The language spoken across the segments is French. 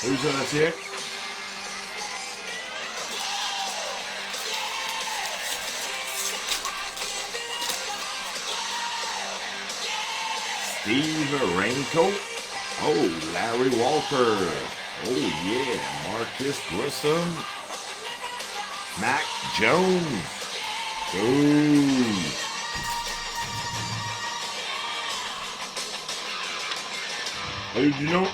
Who's in this here? Steve Raincoat. Oh, Larry Walker. Oh, yeah. Marcus Grissom. Mac Jones. Ooh. How did you know?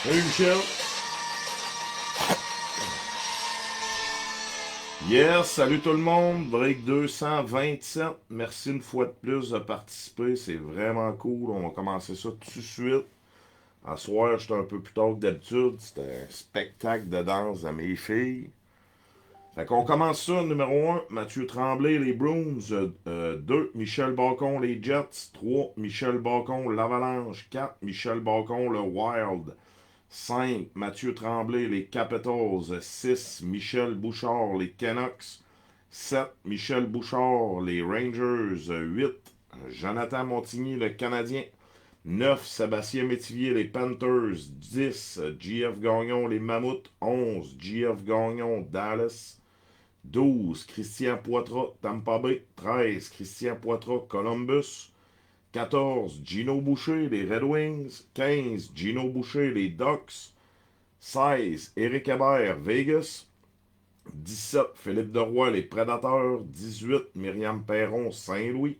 Salut Michel. Yes, salut tout le monde. Break 227. Merci une fois de plus de participer. C'est vraiment cool. On va commencer ça tout de suite. À soir, j'étais un peu plus tard que d'habitude. C'était un spectacle de danse de mes filles. Fait qu'on commence ça. Numéro 1, Mathieu Tremblay, les Bruins. 2, Michel Bacon, les Jets. 3, Michel Bacon, l'Avalanche. 4, Michel Bacon, le Wild. 5, Mathieu Tremblay, les Capitals. 6, Michel Bouchard, les Canucks. 7, Michel Bouchard, les Rangers. 8, Jonathan Montigny, le Canadien. 9, Sébastien Métivier, les Panthers. 10, JF Gagnon, les Mammouths. 11, JF Gagnon, Dallas. 12, Christian Poitras, Tampa Bay. 13, Christian Poitras, Columbus. 14, Gino Boucher, les Red Wings. 15, Gino Boucher, les Ducks. 16, Éric Hébert, Vegas. 17, Philippe Deroy, les Prédateurs. 18, Myriam Perron, Saint-Louis.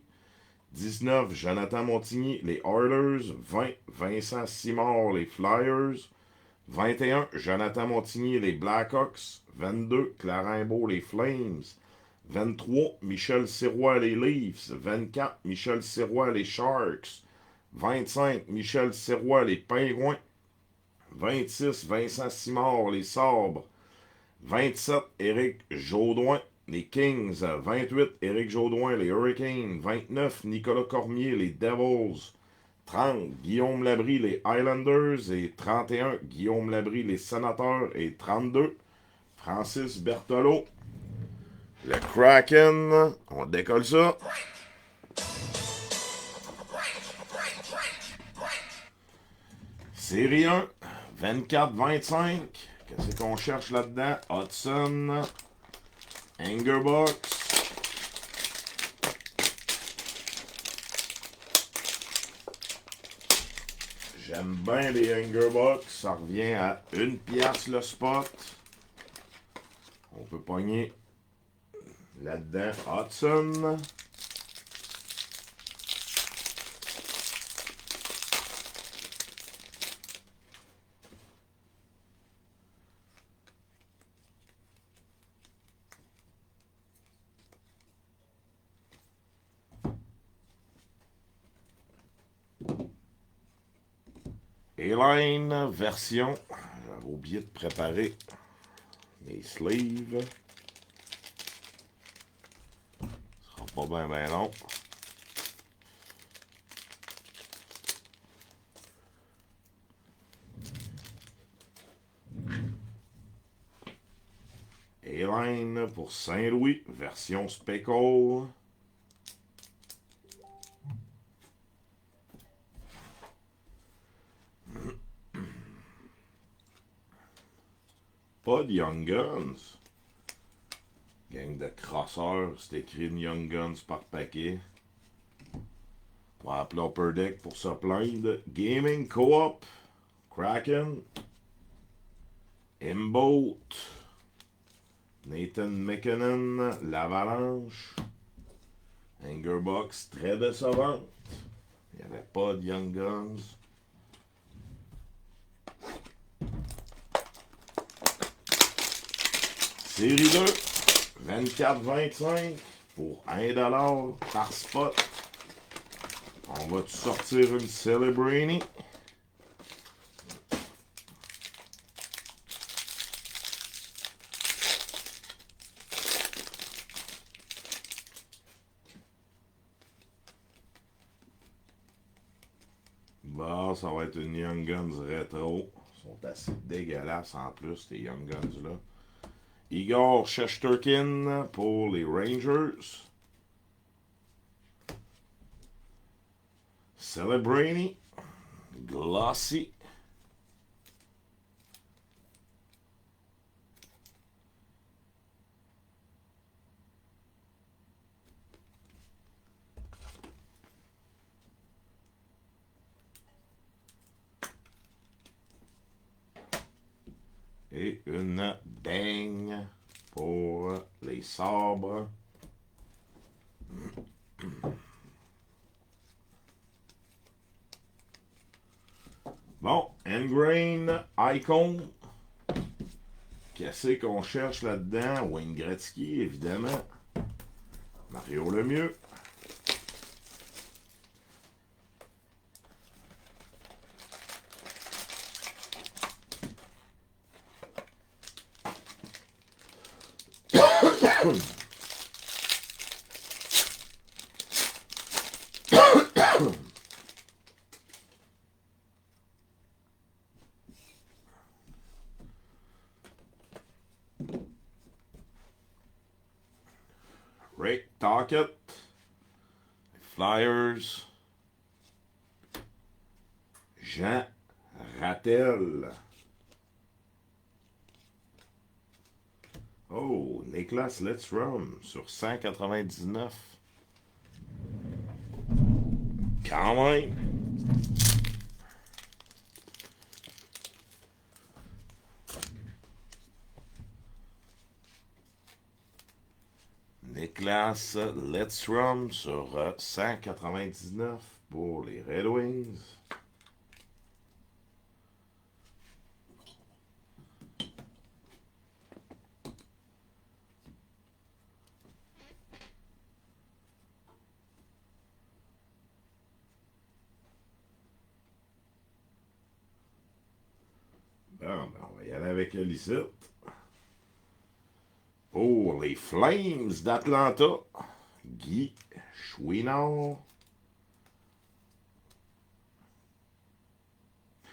19, Jonathan Montigny, les Oilers. 20, Vincent Simard, les Flyers. 21, Jonathan Montigny, les Blackhawks. 22, Clarimbeau, les Flames. 23, Michel Sirois, les Leafs. 24, Michel Sirois, les Sharks. 25, Michel Sirois, les Pingouins. 26, Vincent Simard, les Sabres. 27, Éric Jaudoin, les Kings. 28, Éric Jaudoin, les Hurricanes. 29, Nicolas Cormier, les Devils. 30, Guillaume Labrie, les Highlanders. Et 31, Guillaume Labrie, les Sénateurs. Et 32, Francis Berthelot, le Kraken. On décolle ça. Série 1, 24-25. Qu'est-ce qu'on cherche là-dedans? Hudson, Angerbox. J'aime bien les Angerbox. Ça revient à 1$ le spot. On peut pogner là-dedans Hudson. A-Line version. J'avais oublié de préparer mes sleeves. pas bien ben long. A-Line pour Saint-Louis, version Speckle. Pas de Young Guns. Gang de crosseurs, c'est écrit Young Guns par paquet. On va appeler Upper Deck pour se plaindre. Gaming Co-op, Kraken, Imboat, Nathan McKinnon, l'Avalanche, Angerbox, très décevante. Il n'y avait pas de Young Guns. Série 2, 24-25 pour 1$ par spot. On va te sortir une Celebrini. Bah, ça va être une Young Guns rétro. Ils sont assez dégueulasses en plus, ces Young Guns-là. Igor Shesterkin pour les Rangers. Celebrini. Glossy. Et une bang pour les Sabres. Bon, Engrain, Icon. Qu'est-ce qu'on cherche là-dedans? Wayne Gretzky, évidemment. Mario Lemieux. Rick Tocchet. Flyers. Jean Rattel. Oh, Niklas Lidstrom sur 199. Quand même. Niklas Lidstrom sur 199 pour les Red Wings. Bon, ben on va y aller avec Elicite. Pour les Flames d'Atlanta, Guy Chouinard.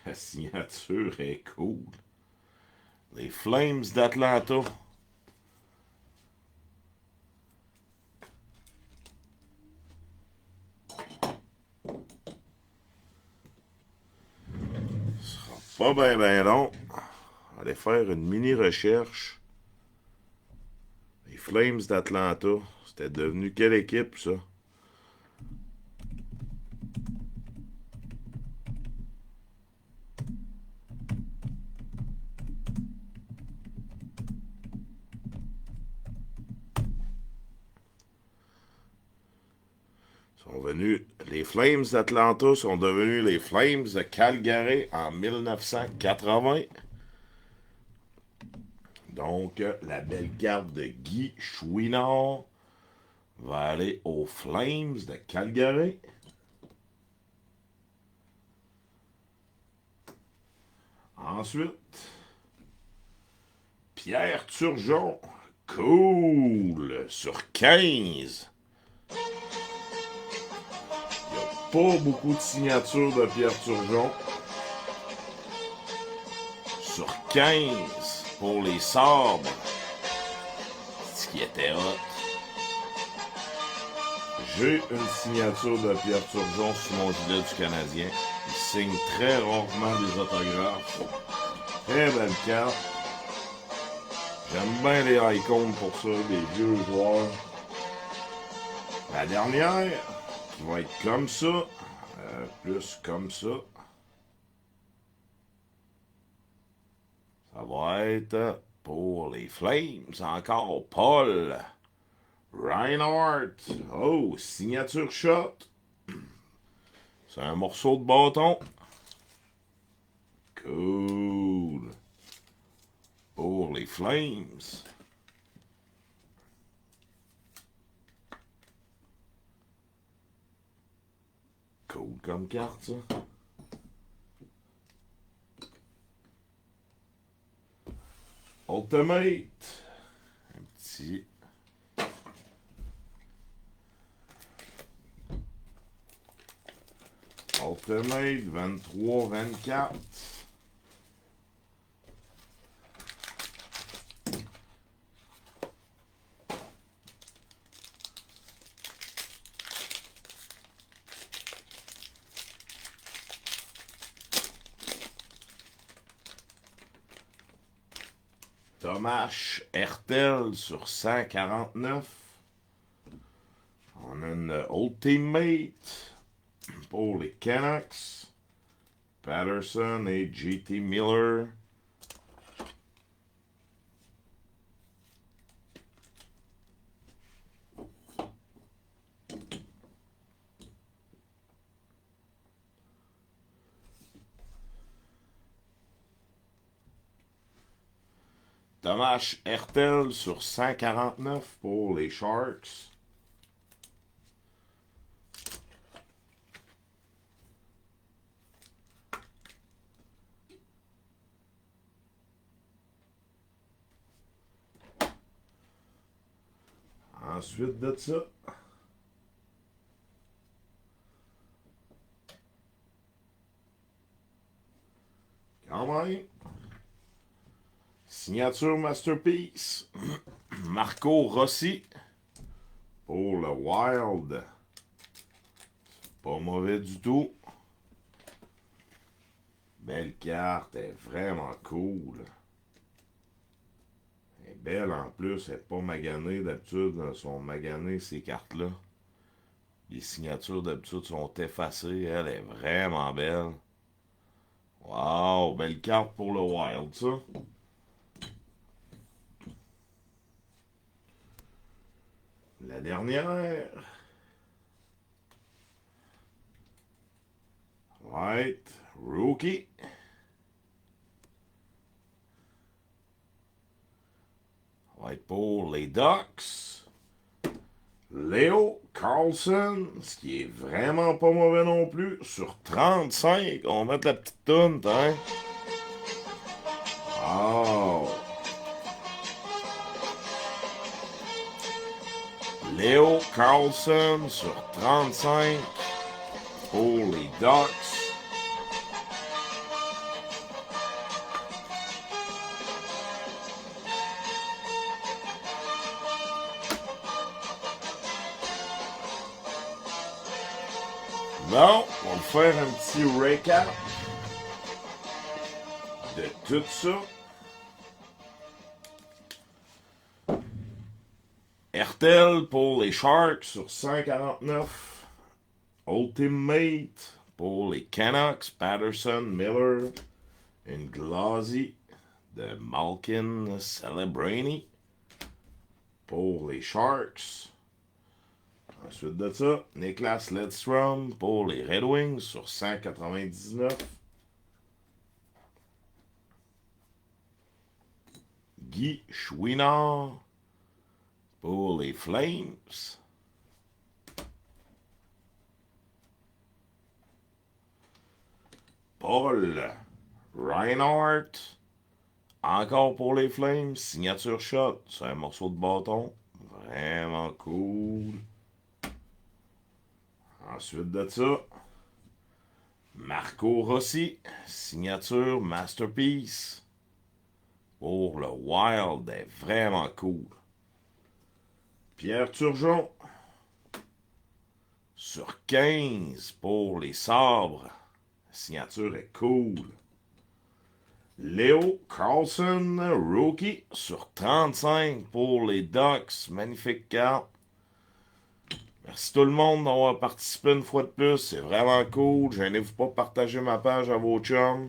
La signature est cool. Les Flames d'Atlanta. Ce sera pas bien long. On va aller faire une mini recherche. Les Flames d'Atlanta. C'était devenu quelle équipe, ça? Les Flames d'Atlanta sont devenus les Flames de Calgary en 1980. Donc, la belle carte de Guy Chouinard va aller aux Flames de Calgary. Ensuite, Pierre Turgeon. Cool. Sur 15. pas beaucoup de signatures de Pierre Turgeon. Sur 15 pour les Sabres. Ce qui était hot. J'ai une signature de Pierre Turgeon sur mon gilet du Canadien. Il signe très rarement des autographes. Très belle carte. J'aime bien les icônes pour ça, les vieux joueurs. La dernière, qui va être comme ça, plus comme ça. Ça va être pour les Flames, encore Paul Reinhardt. Oh, signature shot. C'est un morceau de bâton. Cool. Pour les Flames. Cool comme carte, ça. Ultimate. Un petit. Ultimate 23-24. Thomas Hertel sur 149. On a une Old Teammate pour les Canucks. Patterson et JT Miller. Thomas Hertel sur 149 pour les Sharks. Ensuite de ça, quand même, signature Masterpiece, Marco Rossi pour le Wild. Pas mauvais du tout. Belle carte, elle est vraiment cool. Elle est belle en plus, elle n'est pas maganée. D'habitude, elles sont maganées ces cartes-là. Les signatures d'habitude sont effacées. Elle est vraiment belle. Wow, belle carte pour le Wild, ça. La dernière. Right, rookie. Va être pour les Ducks. Léo Carlson, ce qui est vraiment pas mauvais non plus. Sur 35, on va mettre la petite toune, hein. Oh. Léo Carlson sur 35 pour les Ducks. Bon, on va faire un petit recap de tout ça. Hertel pour les Sharks sur 149. Ultimate pour les Canucks, Patterson, Miller, une Glassy de Malkin Celebrini pour les Sharks. Ensuite de ça, Niklas Lidstrom pour les Red Wings sur 199. Guy Chouinard pour les Flames. Paul Reinhardt, encore pour les Flames, signature shot, c'est un morceau de bâton, vraiment cool. Ensuite de ça, Marco Rossi, signature Masterpiece. Pour le Wild, est vraiment cool. Pierre Turgeon, sur 15 pour les Sabres. La signature est cool. Léo Carlson, rookie, sur 35 pour les Ducks. Magnifique carte. Merci tout le monde d'avoir participé une fois de plus. C'est vraiment cool. Gênez-vous pas de partager ma page à vos chums.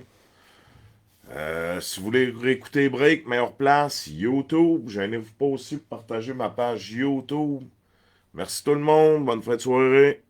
Si vous voulez réécouter Break, meilleure place, YouTube. Gênez-vous pas aussi de partager ma page YouTube. Merci tout le monde. Bonne fin de soirée.